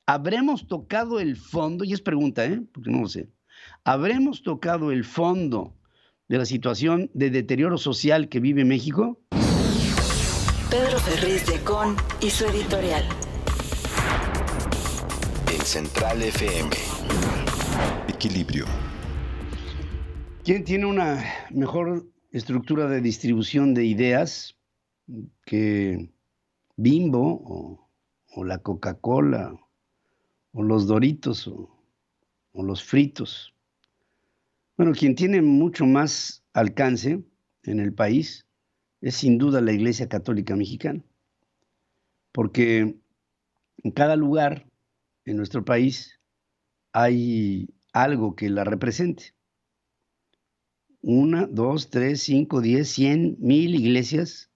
¿Habremos tocado el fondo? Y es pregunta, porque no lo sé. ¿Habremos tocado el fondo de la situación de deterioro social que vive México? Pedro Ferriz de Con y su editorial. En Central FM. Equilibrio. ¿Quién tiene una mejor estructura de distribución de ideas que Bimbo o la Coca-Cola o los Doritos o los fritos? Bueno, quien tiene mucho más alcance en el país es sin duda la Iglesia Católica Mexicana, porque en cada lugar en nuestro país hay algo que la represente. 1, 2, 3, 5, 10, 100, 1000 iglesias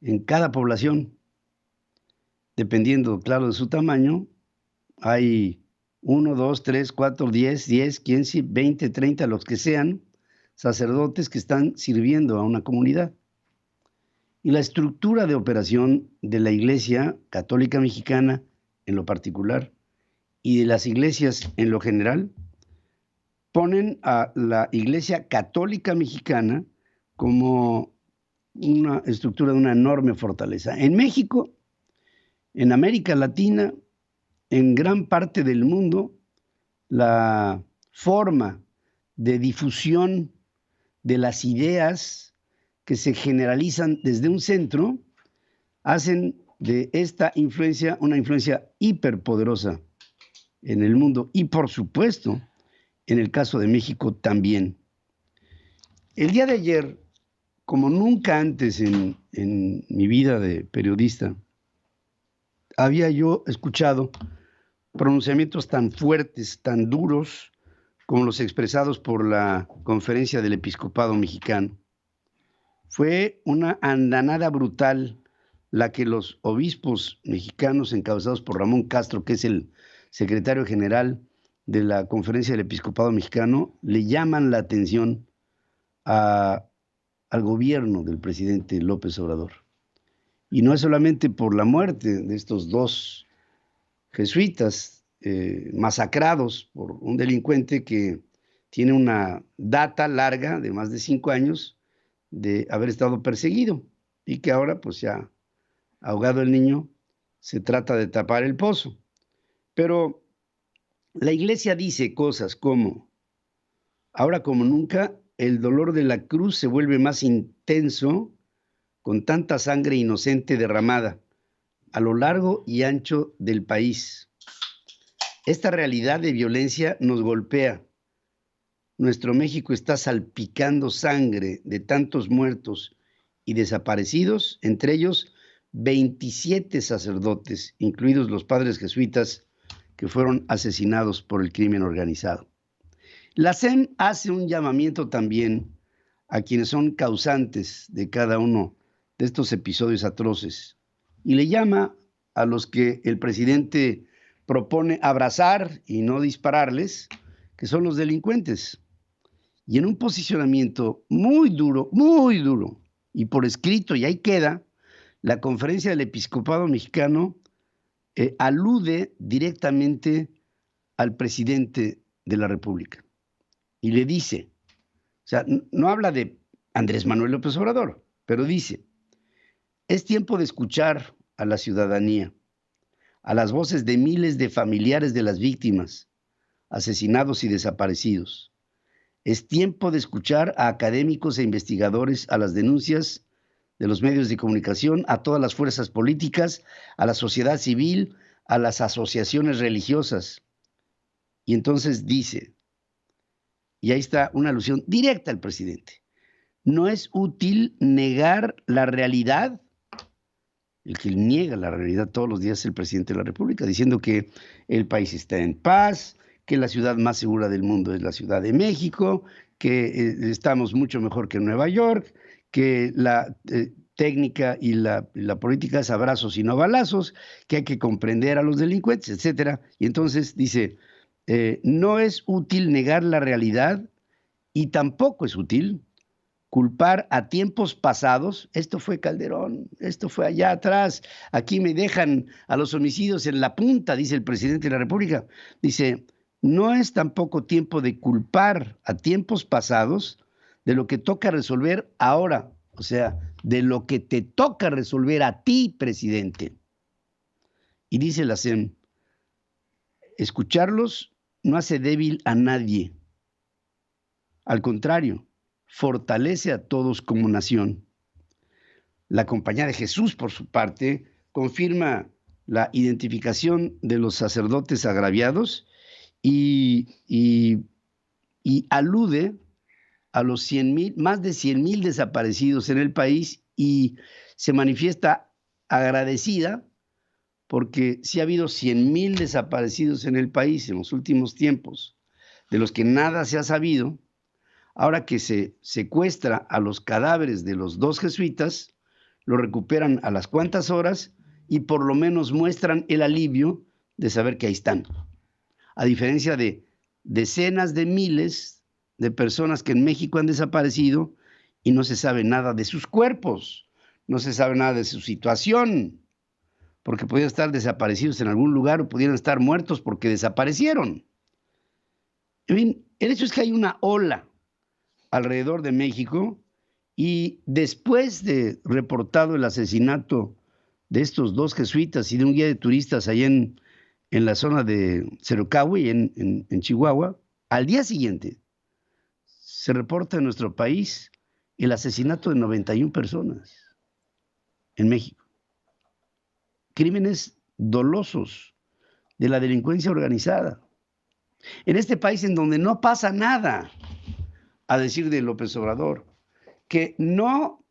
en cada población. Dependiendo, claro, de su tamaño, hay 1, 2, 3, 4, 10, 15, 20, 30, los que sean, sacerdotes que están sirviendo a una comunidad. Y la estructura de operación de la Iglesia Católica Mexicana en lo particular y de las iglesias en lo general ponen a la Iglesia Católica Mexicana como una estructura de una enorme fortaleza. En México, en América Latina, en gran parte del mundo, la forma de difusión de las ideas que se generalizan desde un centro hacen de esta influencia una influencia hiperpoderosa en el mundo y, por supuesto, en el caso de México también. El día de ayer, como nunca antes en mi vida de periodista, había yo escuchado pronunciamientos tan fuertes, tan duros, como los expresados por la Conferencia del Episcopado Mexicano. Fue una andanada brutal la que los obispos mexicanos encabezados por Ramón Castro, que es el secretario general de la Conferencia del Episcopado Mexicano, le llaman la atención al gobierno del presidente López Obrador. Y no es solamente por la muerte de estos dos jesuitas masacrados por un delincuente que tiene una data larga de más de 5 años de haber estado perseguido y que ahora, pues ya ahogado el niño, se trata de tapar el pozo. Pero la Iglesia dice cosas como: ahora como nunca, el dolor de la cruz se vuelve más intenso con tanta sangre inocente derramada a lo largo y ancho del país. Esta realidad de violencia nos golpea. Nuestro México está salpicando sangre de tantos muertos y desaparecidos, entre ellos 27 sacerdotes, incluidos los padres jesuitas que fueron asesinados por el crimen organizado. La SEM hace un llamamiento también a quienes son causantes de cada uno de estos episodios atroces y le llama a los que el presidente propone abrazar y no dispararles, que son los delincuentes. Y en un posicionamiento muy duro, y por escrito, y ahí queda, la Conferencia del Episcopado Mexicano alude directamente al presidente de la República y le dice, o sea, no habla de Andrés Manuel López Obrador, pero dice: es tiempo de escuchar a la ciudadanía, a las voces de miles de familiares de las víctimas, asesinados y desaparecidos. Es tiempo de escuchar a académicos e investigadores, a las denuncias de los medios de comunicación, a todas las fuerzas políticas, a la sociedad civil, a las asociaciones religiosas. Y entonces dice, y ahí está una alusión directa al presidente: no es útil negar la realidad. El que niega la realidad todos los días es el presidente de la República, diciendo que el país está en paz, que la ciudad más segura del mundo es la Ciudad de México, que estamos mucho mejor que en Nueva York, que la técnica y la política es abrazos y no balazos, que hay que comprender a los delincuentes, etcétera. Y entonces dice, no es útil negar la realidad y tampoco es útil culpar a tiempos pasados, esto fue Calderón, esto fue allá atrás, aquí me dejan a los homicidios en la punta, dice el presidente de la República. Dice, no es tampoco tiempo de culpar a tiempos pasados de lo que toca resolver ahora, o sea, de lo que te toca resolver a ti, presidente. Y dice la SEM, escucharlos no hace débil a nadie, al contrario, fortalece a todos como nación. La Compañía de Jesús, por su parte, confirma la identificación de los sacerdotes agraviados y alude a los 100,000, más de 100,000 desaparecidos en el país y se manifiesta agradecida porque sí ha habido 100,000 desaparecidos en el país en los últimos tiempos, de los que nada se ha sabido. Ahora que se secuestra a los cadáveres de los 2 jesuitas, lo recuperan a las cuantas horas y por lo menos muestran el alivio de saber que ahí están. A diferencia de decenas de miles de personas que en México han desaparecido y no se sabe nada de sus cuerpos, no se sabe nada de su situación, porque podían estar desaparecidos en algún lugar o pudieran estar muertos porque desaparecieron. En fin, el hecho es que hay una ola alrededor de México y después de reportado el asesinato de estos 2 jesuitas y de un guía de turistas allá en la zona de Cerocahui, en Chihuahua, al día siguiente se reporta en nuestro país el asesinato de 91 personas en México. Crímenes dolosos de la delincuencia organizada. En este país en donde no pasa nada, a decir de López Obrador, que no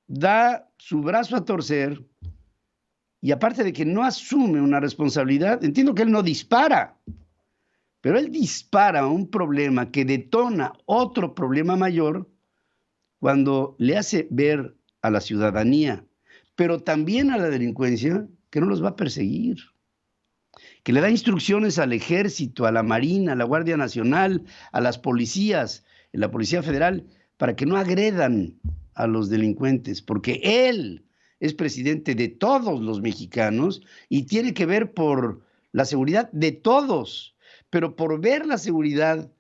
da su brazo a torcer y aparte de que no asume una responsabilidad, entiendo que él no dispara, pero él dispara un problema que detona otro problema mayor cuando le hace ver a la ciudadanía, pero también a la delincuencia, que no los va a perseguir, que le da instrucciones al Ejército, a la Marina, a la Guardia Nacional, a las policías, a la Policía Federal, para que no agredan a los delincuentes, porque él es presidente de todos los mexicanos y tiene que ver por la seguridad de todos, pero por ver la seguridad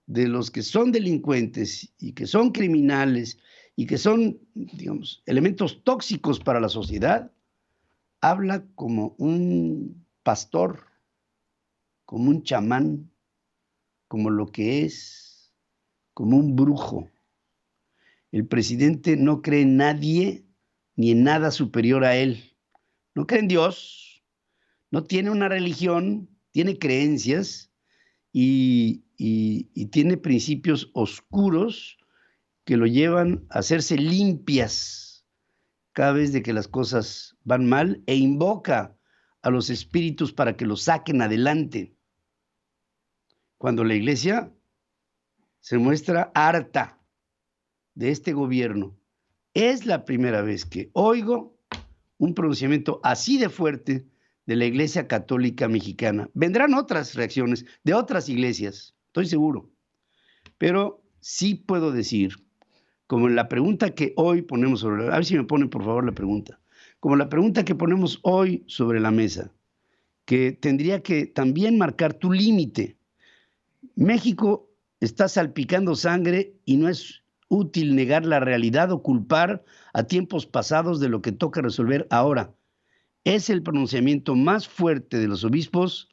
de los que son delincuentes y que son criminales y que son, digamos, elementos tóxicos para la sociedad, habla como un pastor, como un chamán, como lo que es, como un brujo. El presidente no cree en nadie ni en nada superior a él. No cree en Dios, no tiene una religión, tiene creencias y tiene principios oscuros que lo llevan a hacerse limpias cada vez de que las cosas van mal e invoca a los espíritus para que los saquen adelante. Cuando la iglesia se muestra harta de este gobierno, es la primera vez que oigo un pronunciamiento así de fuerte de la Iglesia Católica Mexicana. Vendrán otras reacciones de otras iglesias, estoy seguro, pero sí puedo decir, como en la pregunta que hoy ponemos sobre a ver si me ponen por favor la pregunta, como la pregunta que ponemos hoy sobre la mesa, que tendría que también marcar tu límite. México está salpicando sangre y no es útil negar la realidad o culpar a tiempos pasados de lo que toca resolver ahora. Es el pronunciamiento más fuerte de los obispos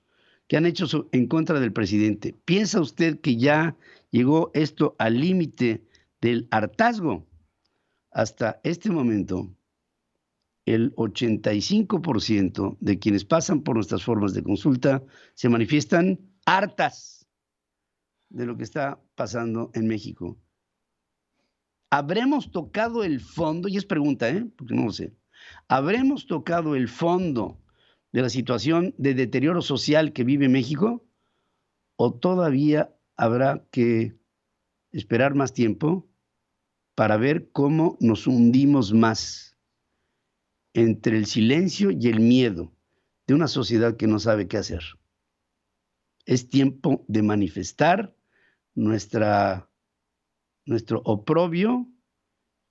que han hecho en contra del presidente. ¿Piensa usted que ya llegó esto al límite del hartazgo? Hasta este momento, el 85% de quienes pasan por nuestras formas de consulta se manifiestan hartas de lo que está pasando en México. ¿Habremos tocado el fondo? Y es pregunta, porque no lo sé. ¿Habremos tocado el fondo de la situación de deterioro social que vive México? ¿O todavía habrá que esperar más tiempo para ver cómo nos hundimos más entre el silencio y el miedo de una sociedad que no sabe qué hacer? Es tiempo de manifestar nuestro oprobio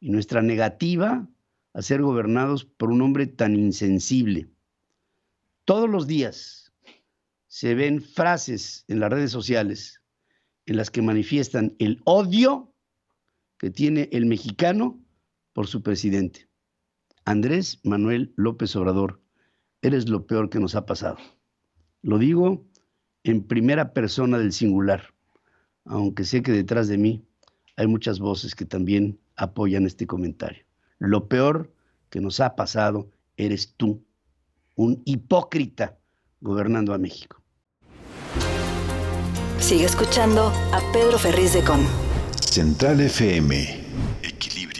y nuestra negativa a ser gobernados por un hombre tan insensible. Todos los días se ven frases en las redes sociales en las que manifiestan el odio que tiene el mexicano por su presidente. Andrés Manuel López Obrador, eres lo peor que nos ha pasado. Lo digo en primera persona del singular, aunque sé que detrás de mí hay muchas voces que también apoyan este comentario. Lo peor que nos ha pasado eres tú, un hipócrita gobernando a México. Sigue escuchando a Pedro Ferriz de Con. Central FM. Equilibrio.